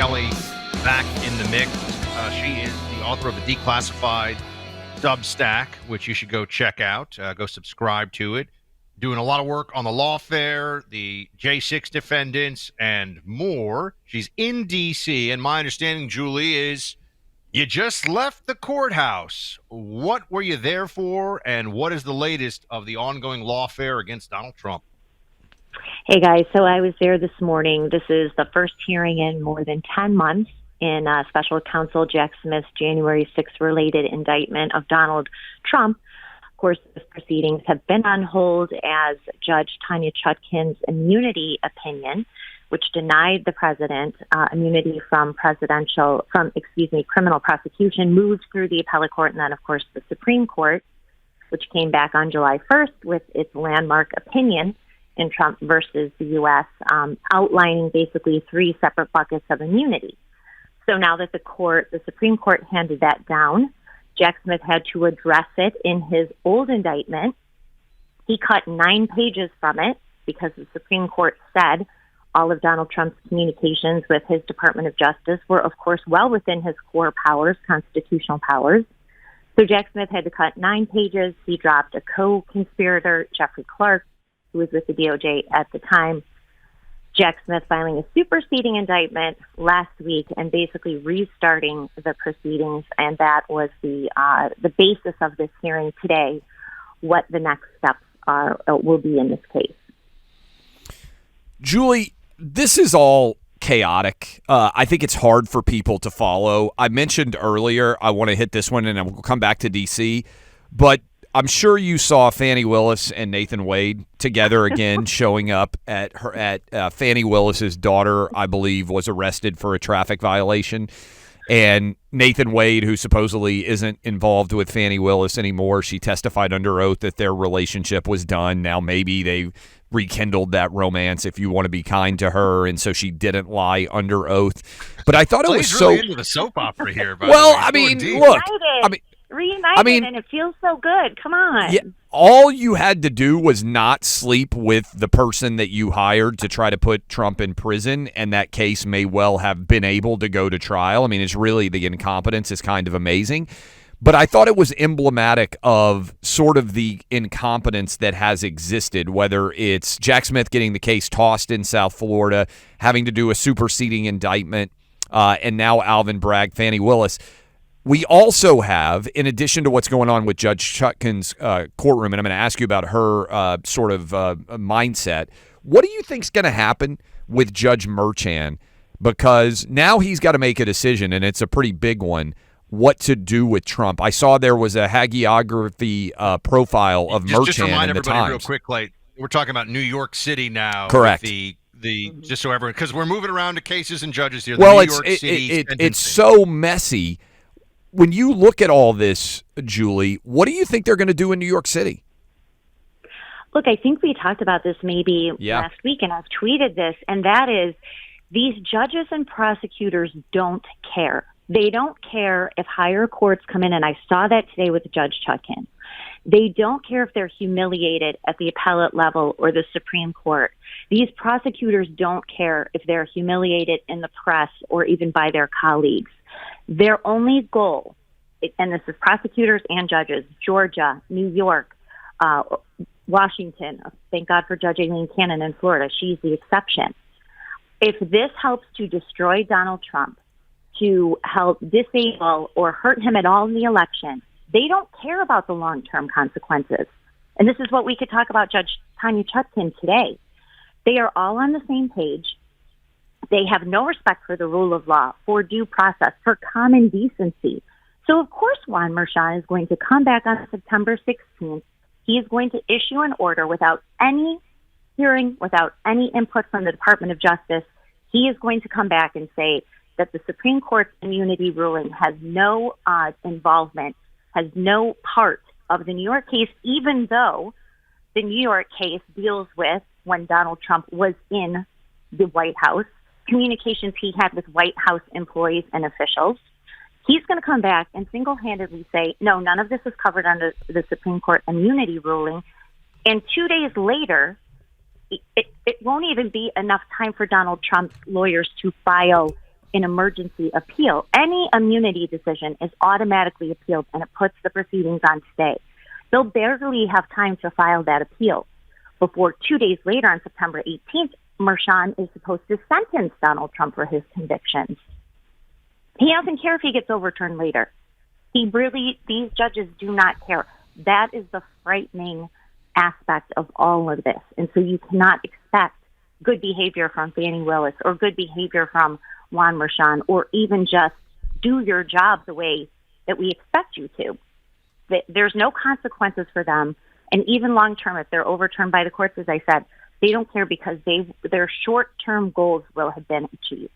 Kelly back in the mix. She is the author of the Declassified Substack, which you should go check out. Go subscribe to it. Doing a lot of work on the lawfare, the J6 defendants, and more. She's in D.C., and my understanding, Julie, is you just left the courthouse. What were you there for, and what is the latest of the ongoing lawfare against Donald Trump? Hey, guys. So I was there this morning. This is the first hearing in more than 10 months in Special Counsel Jack Smith's January 6th related indictment of Donald Trump. Of course, the proceedings have been on hold as Judge Tanya Chutkin's immunity opinion, which denied the president immunity from criminal prosecution, moved through the appellate court and then, of course, the Supreme Court, which came back on July 1st with its landmark opinion in Trump versus the U.S., outlining basically three separate buckets of immunity. So now that the Supreme Court handed that down, Jack Smith had to address it in his old indictment. He cut 9 pages from it because the Supreme Court said all of Donald Trump's communications with his Department of Justice were, of course, well within his core powers, constitutional powers. So Jack Smith had to cut 9 pages. He dropped a co-conspirator, Jeffrey Clark, who was with the DOJ at the time. Jack Smith filing a superseding indictment last week and basically restarting the proceedings, and that was the basis of this hearing today, what the next steps will be in this case. Julie, this is all chaotic. I think it's hard for people to follow. I mentioned earlier I want to hit this one, and I will come back to D.C., but I'm sure you saw Fani Willis and Nathan Wade together again, showing up at Fani Willis's daughter, I believe, was arrested for a traffic violation. And Nathan Wade, who supposedly isn't involved with Fani Willis anymore, she testified under oath that their relationship was done. Now maybe they rekindled that romance, if you want to be kind to her, and so she didn't lie under oath. But I thought it was really so into the soap opera here. Well, I mean, look, reunited, and it feels so good. Come on. Yeah, all you had to do was not sleep with the person that you hired to try to put Trump in prison, and that case may well have been able to go to trial. I mean, it's really, the incompetence is kind of amazing. But I thought it was emblematic of sort of the incompetence that has existed, whether it's Jack Smith getting the case tossed in South Florida, having to do a superseding indictment, and now Alvin Bragg, Fani Willis. We also have, in addition to what's going on with Judge Chutkin's courtroom, and I'm going to ask you about her mindset, what do you think's going to happen with Judge Merchan? Because now he's got to make a decision, and it's a pretty big one, what to do with Trump. I saw there was a hagiography profile of Merchan just remind in the everybody Times. real quick, like, we're talking about New York City now. Correct. Just so everyone, because we're moving around to cases and judges here. Well, New York City it's so messy. When you look at all this, Julie, what do you think they're going to do in New York City? Look, I think we talked about this maybe last week, and I've tweeted this, and that is these judges and prosecutors don't care. They don't care if higher courts come in, and I saw that today with Judge Chutkin. They don't care if they're humiliated at the appellate level or the Supreme Court. These prosecutors don't care if they're humiliated in the press or even by their colleagues. Their only goal, and this is prosecutors and judges, Georgia, New York, Washington, thank God for Judge Aileen Cannon in Florida, she's the exception. If this helps to destroy Donald Trump, to help disable or hurt him at all in the election, they don't care about the long-term consequences. And this is what we could talk about Judge Tanya Chutkin today. They are all on the same page. They have no respect for the rule of law, for due process, for common decency. So, of course, Juan Merchan is going to come back on September 16th. He is going to issue an order without any hearing, without any input from the Department of Justice. He is going to come back and say that the Supreme Court's immunity ruling has no involvement, has no part of the New York case, even though the New York case deals with when Donald Trump was in the White House, communications he had with White House employees and officials. He's going to come back and single-handedly say, no, none of this is covered under the Supreme Court immunity ruling. And 2 days later, it won't even be enough time for Donald Trump's lawyers to file an emergency appeal. Any immunity decision is automatically appealed, and it puts the proceedings on stay. They'll barely have time to file that appeal before 2 days later, on September 18th, Merchan is supposed to sentence Donald Trump for his convictions. He doesn't care if he gets overturned later. These judges do not care. That is the frightening aspect of all of this. And so you cannot expect good behavior from Fani Willis or good behavior from Juan Merchan, or even just do your job the way that we expect you to. There's no consequences for them. And even long term, if they're overturned by the courts, as I said, they don't care because their short-term goals will have been achieved.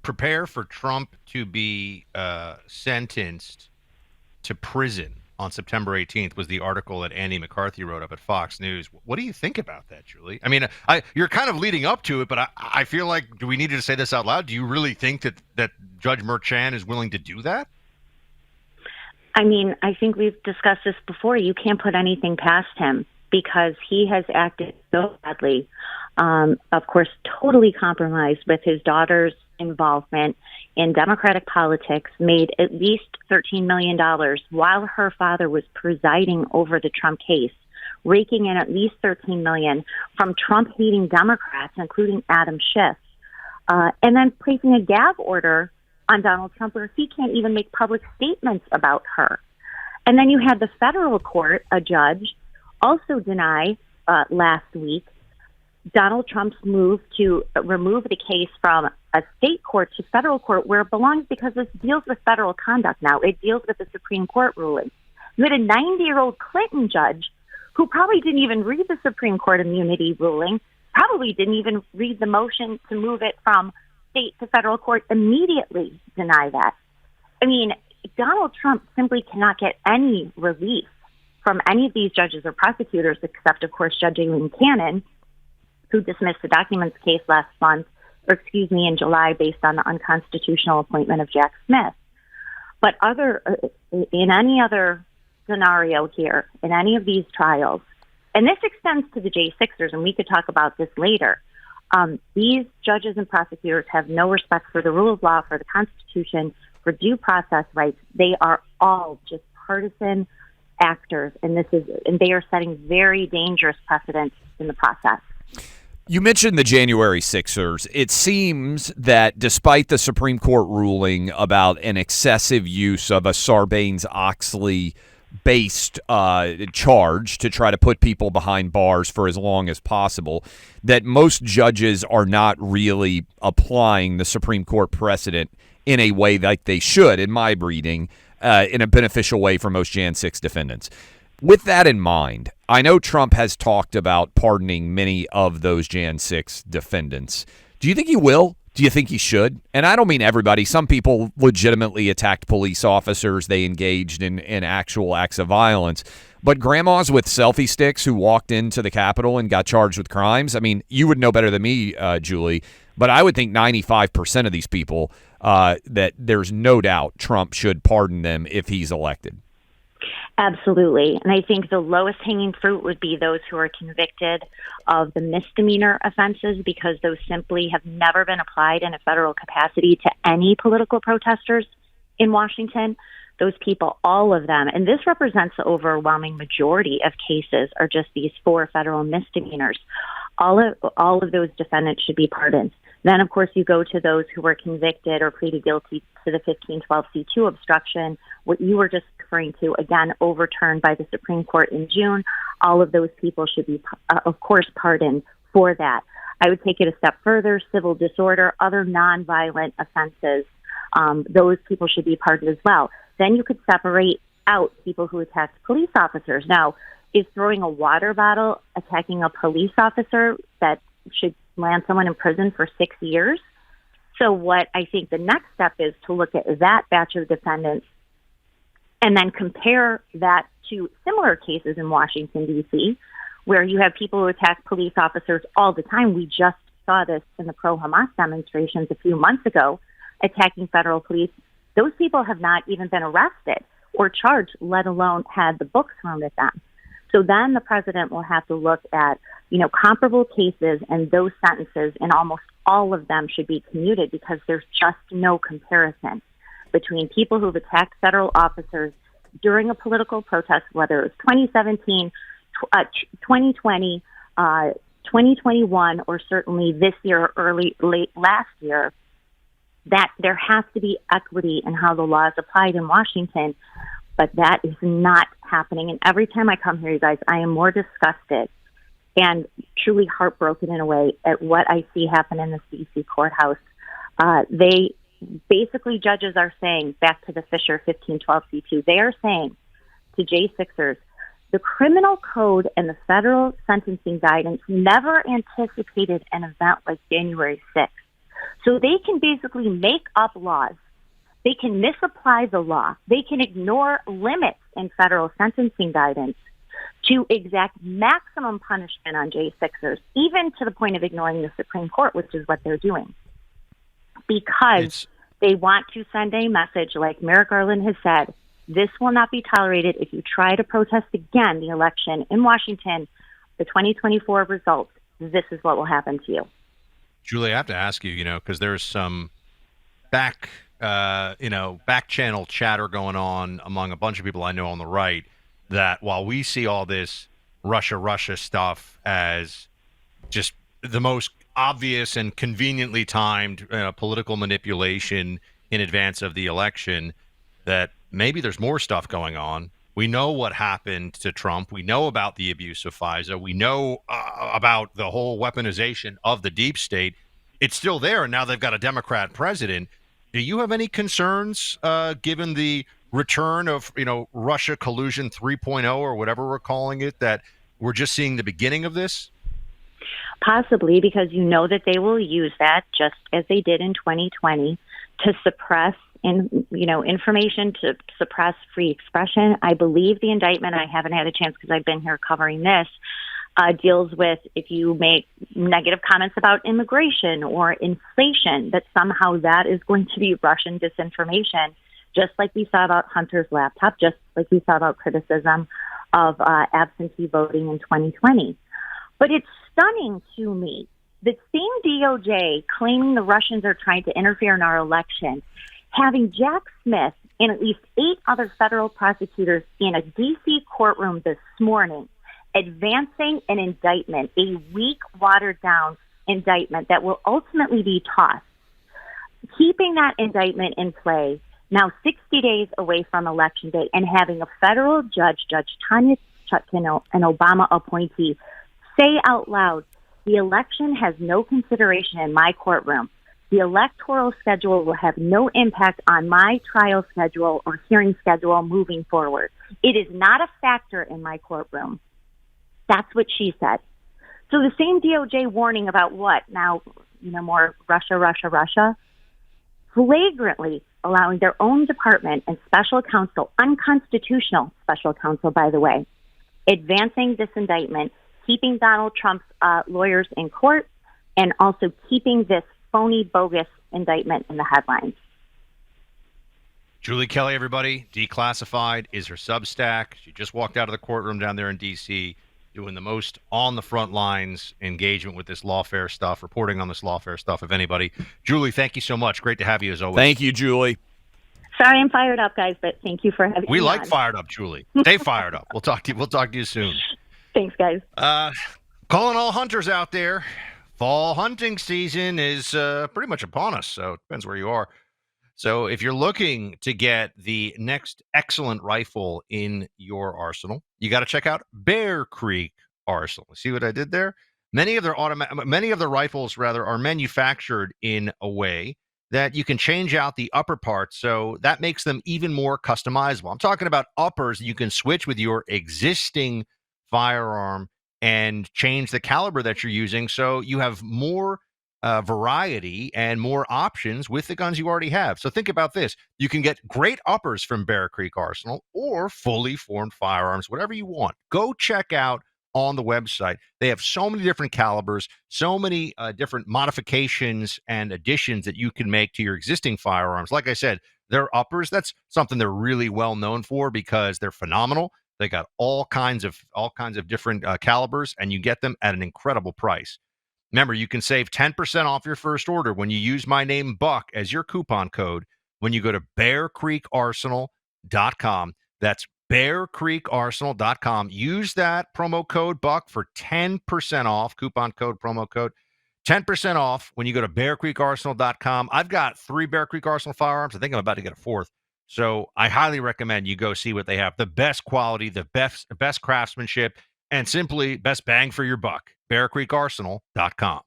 Prepare for Trump to be sentenced to prison on September 18th was the article that Andy McCarthy wrote up at Fox News. What do you think about that, Julie? I mean, you're kind of leading up to it, but I feel like, do we need to say this out loud? Do you really think that Judge Merchan is willing to do that? I mean, I think we've discussed this before. You can't put anything past him because he has acted so badly. Of course, totally compromised with his daughter's involvement in Democratic politics, made at least $13 million while her father was presiding over the Trump case, raking in at least $13 million from Trump-hating Democrats, including Adam Schiff, and then placing a gag order on Donald Trump where he can't even make public statements about her. And then you had the federal court, a judge, also deny last week Donald Trump's move to remove the case from a state court to federal court where it belongs, because this deals with federal conduct now. It deals with the Supreme Court ruling. You had a 90-year-old Clinton judge who probably didn't even read the Supreme Court immunity ruling, probably didn't even read the motion to move it from state to federal court, immediately deny that. I mean, Donald Trump simply cannot get any relief from any of these judges or prosecutors, except, of course, Judge Aileen Cannon, who dismissed the documents case in July based on the unconstitutional appointment of Jack Smith. But in any other scenario here, in any of these trials, and this extends to the J6ers, and we could talk about this later, these judges and prosecutors have no respect for the rule of law, for the Constitution, for due process rights. They are all just partisan actors, and they are setting very dangerous precedents in the process. You mentioned the January Sixers. It seems that despite the Supreme Court ruling about an excessive use of a Sarbanes-Oxley based charge to try to put people behind bars for as long as possible, that most judges are not really applying the Supreme Court precedent in a way like they should, in my reading, in a beneficial way for most Jan 6 defendants. With that in mind, I know Trump has talked about pardoning many of those Jan 6 defendants. Do you think he will? Do you think he should? And I don't mean everybody. Some people legitimately attacked police officers. They engaged in actual acts of violence. But grandmas with selfie sticks who walked into the Capitol and got charged with crimes, I mean, you would know better than me, Julie, but I would think 95% of these people, that there's no doubt Trump should pardon them if he's elected. Absolutely. And I think the lowest hanging fruit would be those who are convicted of the misdemeanor offenses, because those simply have never been applied in a federal capacity to any political protesters in Washington. Those people, all of them, and this represents the overwhelming majority of cases, are just these 4 federal misdemeanors. All of those defendants should be pardoned. Then, of course, you go to those who were convicted or pleaded guilty to the 1512c2 obstruction, what you were just referring to, again, overturned by the Supreme Court in June. All of those people should be, of course, pardoned for that. I would take it a step further: civil disorder, other nonviolent offenses, those people should be pardoned as well. Then you could separate out people who attacked police officers. Now, is throwing a water bottle attacking a police officer that should land someone in prison for 6 years? So what I think the next step is to look at that batch of defendants and then compare that to similar cases in Washington, D.C., where you have people who attack police officers all the time. We just saw this in the pro-Hamas demonstrations a few months ago, attacking federal police. Those people have not even been arrested or charged, let alone had the books thrown at them. So then the president will have to look at, comparable cases, and those sentences, and almost all of them should be commuted because there's just no comparison between people who've attacked federal officers during a political protest, whether it was 2017, 2020, 2021, or certainly this year or late last year, that there has to be equity in how the law is applied in Washington. But that is not happening. And every time I come here, you guys, I am more disgusted and truly heartbroken in a way at what I see happen in the D.C. courthouse. They basically, judges are saying, back to the Fisher 1512C2, they are saying to J6ers, the criminal code and the federal sentencing guidance never anticipated an event like January 6th. So they can basically make up laws. They can misapply the law. They can ignore limits in federal sentencing guidance to exact maximum punishment on J6ers, even to the point of ignoring the Supreme Court, which is what they're doing. Because they want to send a message, like Merrick Garland has said, this will not be tolerated. If you try to protest again the election in Washington, the 2024 results, this is what will happen to you. Julie, I have to ask you, because there's some back channel chatter going on among a bunch of people I know on the right, that while we see all this Russia stuff as just the most obvious and conveniently timed political manipulation in advance of the election, that maybe there's more stuff going on. We know what happened to Trump. We know about the abuse of FISA. We know about the whole weaponization of the deep state. It's still there, and now they've got a Democrat president. Do you have any concerns, given the return of, Russia Collusion 3.0 or whatever we're calling it, that we're just seeing the beginning of this? Possibly, because that they will use that, just as they did in 2020, to suppress information, to suppress free expression. I believe the indictment, I haven't had a chance because I've been here covering this, deals with if you make negative comments about immigration or inflation, that somehow that is going to be Russian disinformation, just like we saw about Hunter's laptop, just like we saw about criticism of absentee voting in 2020. But it's stunning to me that same DOJ claiming the Russians are trying to interfere in our election, having Jack Smith and at least 8 other federal prosecutors in a D.C. courtroom this morning advancing an indictment, a weak, watered-down indictment that will ultimately be tossed. Keeping that indictment in play now 60 days away from Election Day, and having a federal judge, Judge Tanya Chutkan, an Obama appointee, say out loud, the election has no consideration in my courtroom. The electoral schedule will have no impact on my trial schedule or hearing schedule moving forward. It is not a factor in my courtroom. That's what she said. So the same DOJ warning about what? Now, more Russia, flagrantly allowing their own department and special counsel, unconstitutional special counsel, by the way, advancing this indictment, keeping Donald Trump's lawyers in court, and also keeping this phony, bogus indictment in the headlines. Julie Kelly, everybody, Declassified is her Substack. She just walked out of the courtroom down there in D.C., doing the most on the front lines engagement with this lawfare stuff, reporting on this lawfare stuff, if anybody. Julie, thank you so much. Great to have you as always. Thank you, Julie. Sorry I'm fired up, guys, but thank you for having me. We like fired up, Julie. Stay fired up. We'll talk to you soon. Thanks, guys. Calling all hunters out there. Fall hunting season is pretty much upon us, so it depends where you are. So if you're looking to get the next excellent rifle in your arsenal, you got to check out Bear Creek Arsenal. See what I did there? Many of the rifles are manufactured in a way that you can change out the upper parts, so that makes them even more customizable. I'm talking about uppers you can switch with your existing firearm and change the caliber that you're using, so you have more variety and more options with the guns you already have. So think about this. You can get great uppers from Bear Creek Arsenal or fully formed firearms, whatever you want. Go check out on the website. They have so many different calibers, so many different modifications and additions that you can make to your existing firearms. Like I said, their uppers, that's something they're really well known for because they're phenomenal. They got all kinds of different calibers, and you get them at an incredible price. Remember, you can save 10% off your first order when you use my name Buck as your coupon code when you go to BearCreekArsenal.com. That's BearCreekArsenal.com. Use that promo code Buck for 10% off, coupon code, promo code. 10% off when you go to BearCreekArsenal.com. I've got 3 Bear Creek Arsenal firearms. I think I'm about to get a 4th. So I highly recommend you go see what they have. The best quality, the best craftsmanship, and simply best bang for your buck. BearCreekArsenal.com.